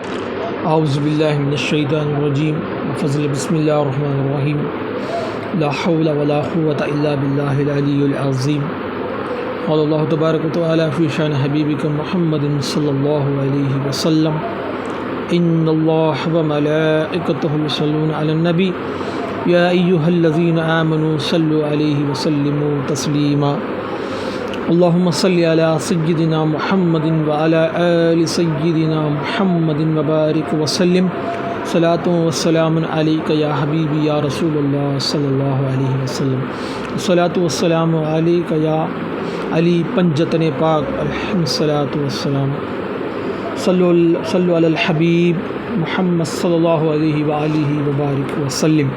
اعوذ باللہ من الشیطان الرجیم فضل بسم اللہ الرحمن الرحیم لا حول ولا قوة الا باللہ العلی العظیم قال اللہ تبارک و تعالی فی شان حبیبک محمد صلی اللہ علیہ وسلم ان اللہ وملائکتہ یصلون علی النبی یا ایہا الذین آمنوا صلوا علیہ وسلموا تسلیما اللہم صلی علی سیدنا محمد وعلی آل سیدنا محمد وبارک وسلم صلاۃ والسلام علیک یا حبیبی یا رسول اللہ صلی اللہ علیہ وسلم صلاۃ والسلام علیک یا علی پنجتن پاک الصلاۃ والسلام صلو علی الحبیب محمد صلی اللہ علیہ وآلہ وبارک وسلم۔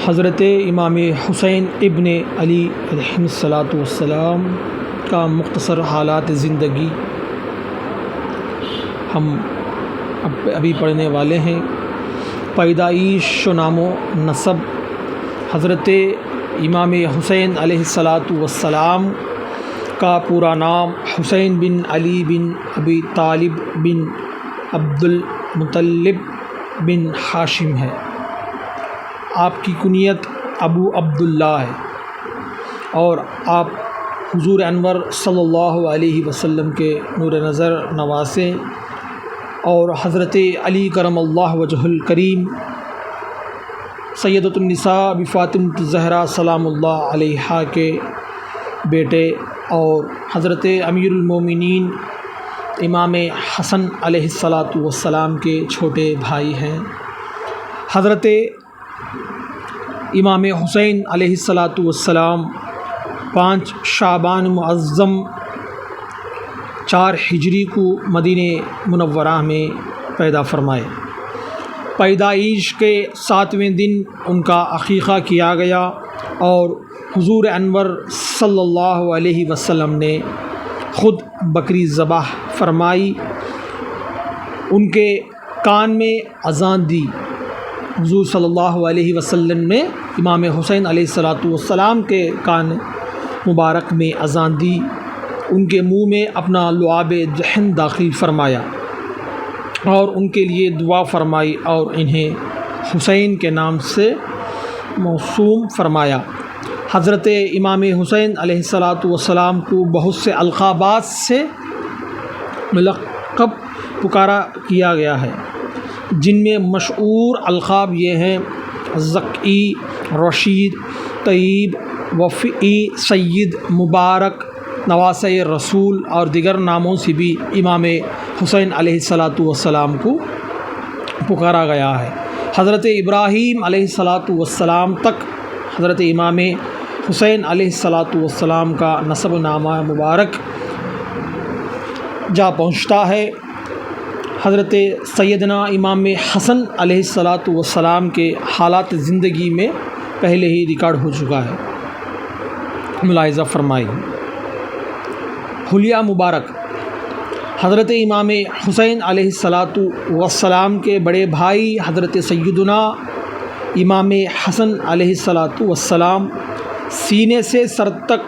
حضرت امام حسین ابن علی علیہ الصلاۃ والسلام کا مختصر حالات زندگی ہم ابھی پڑھنے والے ہیں۔ پیدائش و نام و نسب حضرت امام حسین علیہ الصلاۃ والسلام کا پورا نام حسین بن علی بن ابی طالب بن عبد المطلب بن ہاشم ہے۔ آپ کی کنیت ابو عبداللہ ہے اور آپ حضور انور صلی اللہ علیہ وسلم کے نور نظر نواسے اور حضرت علی کرم اللہ وجہ الکریم سیدۃ النساء فاطمۃ الزہرا سلام اللہ علیہا کے بیٹے اور حضرت امیر المومنین امام حسن علیہ الصلاۃ والسلام کے چھوٹے بھائی ہیں۔ حضرت امام حسین علیہ الصلاۃ والسلام 5 شعبان معظم 4 ہجری کو مدینہ منورہ میں پیدا فرمائے۔ پیدائش کے 7ویں دن ان کا عقیقہ کیا گیا اور حضور انور صلی اللہ علیہ وسلم نے خود بکری ذبح فرمائی، ان کے کان میں اذان دی۔ حضور صلی اللہ علیہ وسلم نے امام حسین علیہ الصلاۃ والسلام کے کان مبارک میں اذان دی، ان کے منہ میں اپنا لعاب جہن داخل فرمایا اور ان کے لیے دعا فرمائی اور انہیں حسین کے نام سے موسوم فرمایا۔ حضرت امام حسین علیہ الصلاۃ والسلام کو بہت سے القابات سے ملقب پکارا کیا گیا ہے، جن میں مشہور القاب یہ ہیں: ذکی، رشید، طیب، وفی، سید، مبارک، نواسہ رسول اور دیگر ناموں سے بھی امام حسین علیہ الصلاۃ والسلام کو پکارا گیا ہے۔ حضرت ابراہیم علیہ الصلاۃ والسلام تک حضرت امام حسین علیہ الصلاۃ والسلام کا نسب نامہ مبارک جا پہنچتا ہے۔ حضرت سیدنا امام حسن علیہ الصلاۃ والسلام کے حالات زندگی میں پہلے ہی ریکارڈ ہو چکا ہے، ملاحظہ فرمائی۔ حلیہ مبارک حضرت امام حسین علیہ الصلاۃ والسلام کے بڑے بھائی حضرت سیدنا امام حسن علیہ الصلاۃ والسلام سینے سے سر تک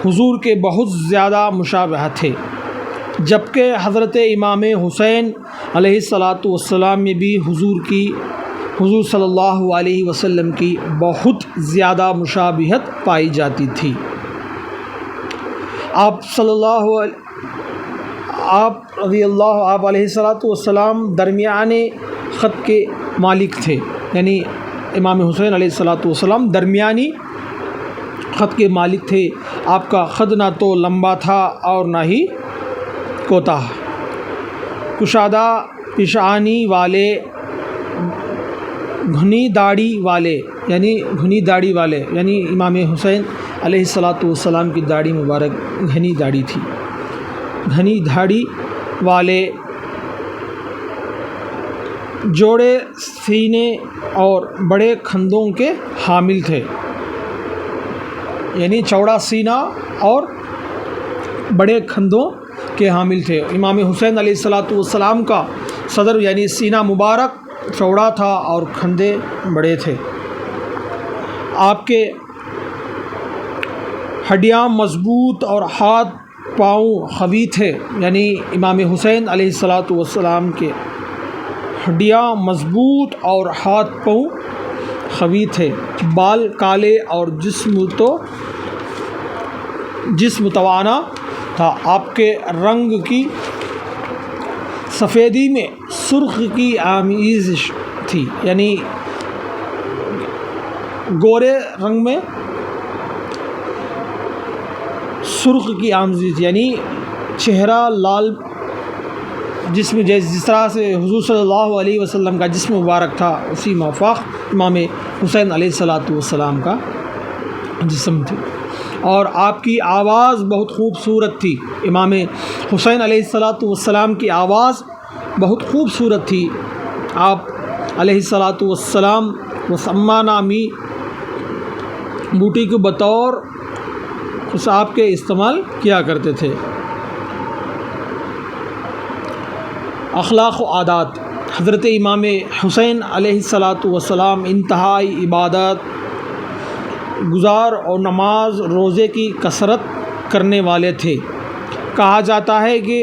حضور کے بہت زیادہ مشابہ تھے، جبکہ حضرت امام حسین علیہ الصلاۃ والسلام میں بھی حضور صلی اللہ علیہ وسلم کی بہت زیادہ مشابہت پائی جاتی تھی۔ آپ علیہ الصلاۃ والسلام درمیانے خط کے مالک تھے، یعنی امام حسین علیہ الصلاۃ والسلام درمیانی خط کے مالک تھے۔ آپ کا خط نہ تو لمبا تھا اور نہ ہی کوتاہ، کشادہ پیشانی والے، گھنی داڑھی والے، یعنی امام حسین علیہ الصلاۃ والسلام کی داڑھی مبارک گھنی داڑھی تھی، گھنی داڑھی والے، جوڑے سینے اور بڑے کندھوں کے حامل تھے، یعنی چوڑا سینہ اور بڑے کندھوں کے حامل تھے۔ امام حسین علیہ الصلاۃ والسلام کا صدر یعنی سینہ مبارک چوڑا تھا اور کندھے بڑے تھے۔ آپ کے ہڈیاں مضبوط اور ہاتھ پاؤں قوی تھے، یعنی امام حسین علیہ الصلاۃ والسلام کے ہڈیاں مضبوط اور ہاتھ پاؤں قوی تھے، بال کالے اور جسم توانا تھا۔ آپ کے رنگ کی سفیدی میں سرخ کی آمیزش تھی، یعنی گورے رنگ میں سرخ کی آمیزش، یعنی چہرہ لال، جس طرح سے حضور صلی اللہ علیہ وسلم کا جسم مبارک تھا، اسی موافق امام حسین علیہ الصلاۃ والسلام کا جسم تھی، اور آپ کی آواز بہت خوبصورت تھی۔ امام حسین علیہ الصلاۃ والسلام کی آواز بہت خوبصورت تھی۔ آپ علیہ الصلاۃ والسلام وسما نامی بوٹی کو بطور خوشاب کے استعمال کیا کرتے تھے۔ اخلاق و عادات: حضرت امام حسین علیہ الصلاۃ والسلام انتہائی عبادت گزار اور نماز روزے کی کثرت کرنے والے تھے۔ کہا جاتا ہے کہ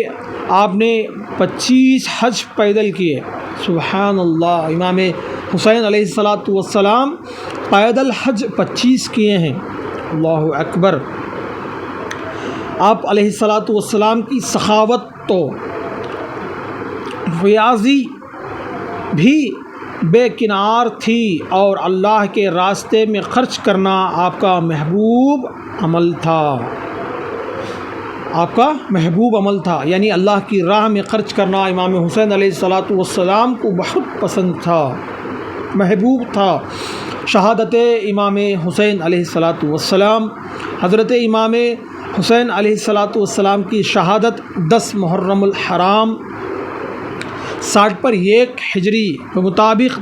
آپ نے 25 حج پیدل کیے۔ سبحان اللہ! امام حسین علیہ الصلاۃ والسلام پیدل حج 25 کیے ہیں۔ اللہ اکبر! آپ علیہ الصلاۃ والسلام کی سخاوت تو ریاضی بھی بے کنار تھی، اور اللہ کے راستے میں خرچ کرنا آپ کا محبوب عمل تھا۔ یعنی اللہ کی راہ میں خرچ کرنا امام حسین علیہ الصلاۃ والسلام کو بہت پسند تھا، محبوب تھا۔ شہادت امام حسین علیہ الصلاۃ والسلام: حضرت امام حسین علیہ الصلاۃ والسلام کی شہادت 10 محرم الحرام 60 پر 1 ہجری کے مطابق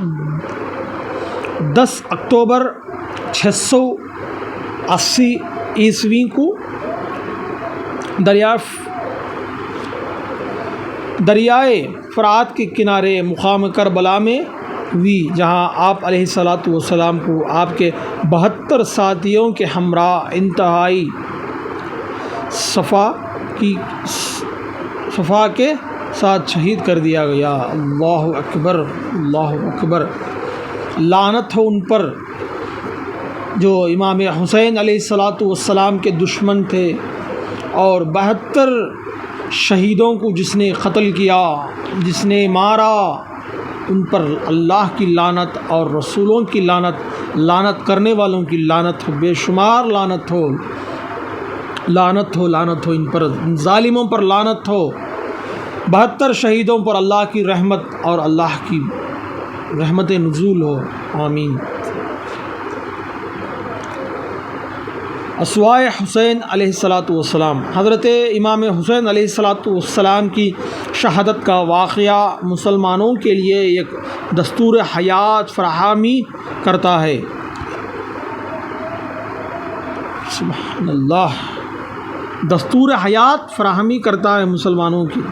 10 اکتوبر 680 عیسوی کو دریائے فرات کے کنارے مقام کربلا میں ہوئی، جہاں آپ علیہ الصلاۃ والسلام کو آپ کے 72 ساتھیوں کے ہمراہ انتہائی صفا کے ساتھ شہید کر دیا گیا۔ اللہ اکبر! اللہ اکبر! لعنت ہو ان پر جو امام حسین علیہ الصلاۃ والسلام کے دشمن تھے، اور 72 شہیدوں کو جس نے قتل کیا، جس نے مارا، ان پر اللہ کی لعنت اور رسولوں کی لعنت کرنے والوں کی لعنت ہو، بے شمار لعنت ہو ان پر، ان ظالموں پر لعنت ہو۔ 72 شہیدوں پر اللہ کی رحمت اور اللہ کی رحمت نزول ہو، آمین۔ اسوائے حسین علیہ الصلاۃ والسلام: حضرت امام حسین علیہ الصلاۃ والسلام کی شہادت کا واقعہ مسلمانوں کے لیے ایک دستور حیات فراہمی کرتا ہے۔ سبحان اللہ! دستور حیات فراہمی کرتا ہے مسلمانوں کی۔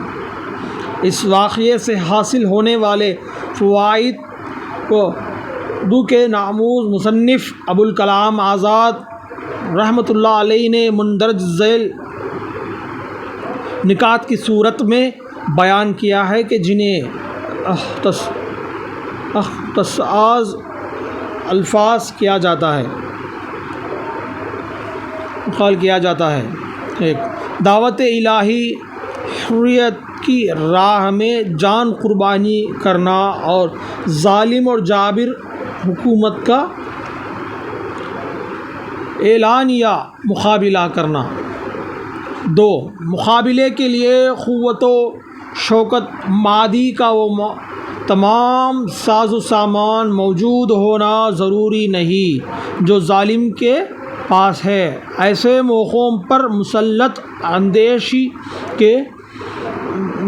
اس واقعے سے حاصل ہونے والے فوائد کو اردو کے نامور مصنف ابوالکلام آزاد رحمۃ اللہ علیہ نے مندرج ذیل نکات کی صورت میں بیان کیا ہے، کہ جنہیں اختصاص الفاظ کیا جاتا ہے۔ 1. دعوت الہی، حریت کی راہ میں جان قربانی کرنا اور ظالم اور جابر حکومت کا اعلان یا مقابلہ کرنا۔ 2. مقابلے کے لیے قوت و شوکت مادی کا وہ تمام ساز و سامان موجود ہونا ضروری نہیں جو ظالم کے پاس ہے۔ ایسے موقعوں پر مسلط اندیشی کے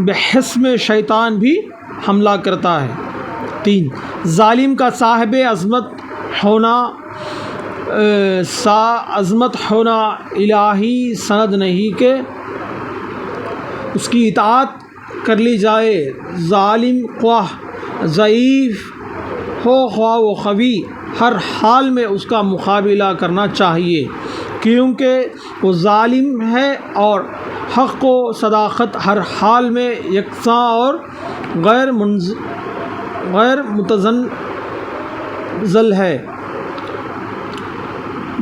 بحث میں شیطان بھی حملہ کرتا ہے۔ 3. ظالم کا صاحب عظمت ہونا الہی سند نہیں کہ اس کی اطاعت کر لی جائے۔ ظالم خواہ ضعیف ہو خواہ وہ قوی، ہر حال میں اس کا مقابلہ کرنا چاہیے، کیونکہ وہ ظالم ہے اور حق و صداقت ہر حال میں یکساں اور غیر متزلزل ہے،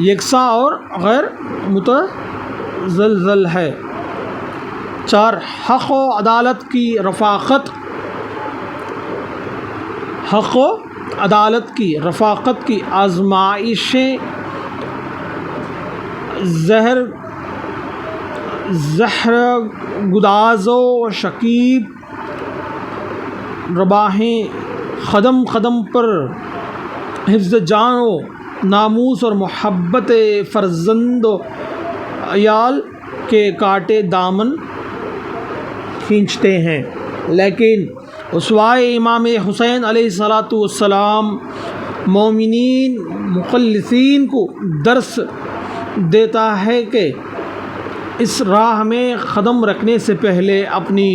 یکساں اور غیر متزلزل ہے۔ 4 حق و عدالت کی رفاقت کی آزمائشیں زہر گداز و شکیب رباہیں قدم قدم پر حفظ جان و ناموس اور محبت فرزند و عیال کے کاٹے دامن کھینچتے ہیں، لیکن اسوائے امام حسین علیہ السلام مومنین مخلصین کو درس دیتا ہے کہ اس راہ میں قدم رکھنے سے پہلے اپنی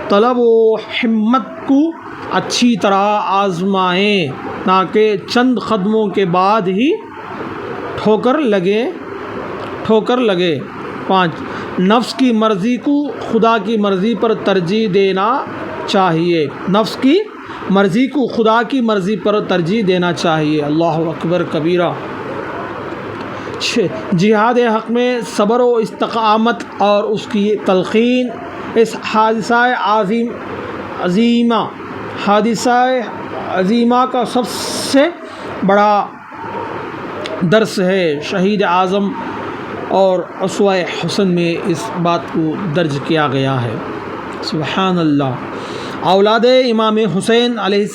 طلب و ہمت کو اچھی طرح آزمائیں تاکہ چند قدموں کے بعد ہی ٹھوکر لگے۔ 5 نفس کی مرضی کو خدا کی مرضی پر ترجیح دینا چاہیے، نفس کی مرضی کو خدا کی مرضی پر ترجیح دینا چاہیے۔ اللہ اکبر کبیرہ۔ 6 جہاد حق میں صبر و استقامت اور اس کی تلقین اس حادثہ عظیمہ کا سب سے بڑا درس ہے۔ شہید اعظم اور اسوہ حسن میں اس بات کو درج کیا گیا ہے۔ سبحان اللہ۔ اولاد امام حسین علیہ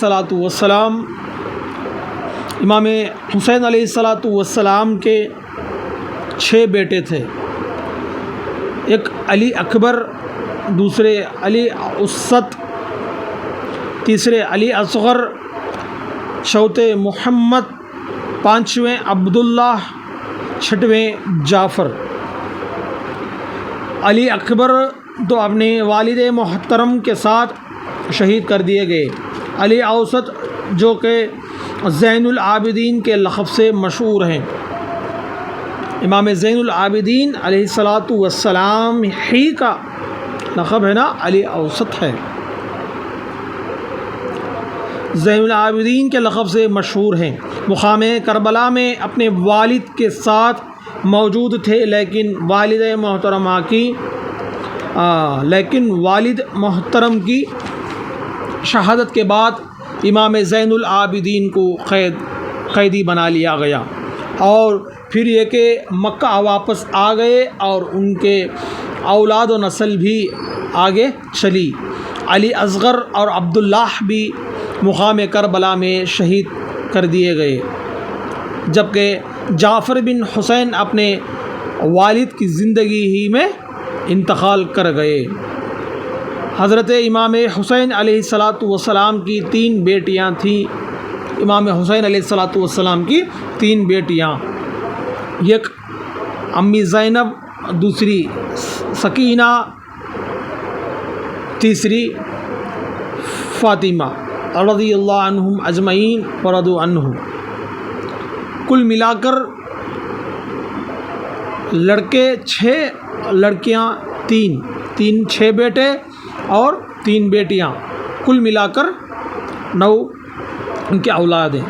السلام کے 6 بیٹے تھے، ایک علی اکبر، دوسرے علی اوسط، تیسرے علی اصغر، چوتھے محمد، 5ویں عبداللہ، 6ویں جعفر۔ علی اکبر تو اپنے والد محترم کے ساتھ شہید کر دیے گئے۔ علی اوسط جو کہ زین العابدین کے لقب سے مشہور ہیں، امام زین العابدین علیہ السلام ہی کا لقب ہے نا، علی اوسط ہے، زین العابدین کے لقب سے مشہور ہیں۔ مقام کربلا میں اپنے والد کے ساتھ موجود تھے، لیکن والد محترم کی شہادت کے بعد امام زین العابدین کو قیدی بنا لیا گیا، اور پھر یہ کہ مکہ واپس آ گئے اور ان کے اولاد و نسل بھی آگے چلی۔ علی اصغر اور عبداللہ بھی مقام کربلا میں شہید کر دیے گئے، جبکہ جعفر بن حسین اپنے والد کی زندگی ہی میں انتقال کر گئے۔ حضرت امام حسین علیہ السلام کی 3 بیٹیاں تھیں۔ امام حسین علیہ السلام کی 3 بیٹیاں، ایک امی زینب، دوسری سکینہ، تیسری فاطمہ رضی اللہ عنہم اجمعین ورضوا عنہ۔ کل ملا کر لڑکے 6، لڑکیاں 3، 6 بیٹے اور 3 بیٹیاں، کل ملا کر 9 ان کے اولاد ہیں۔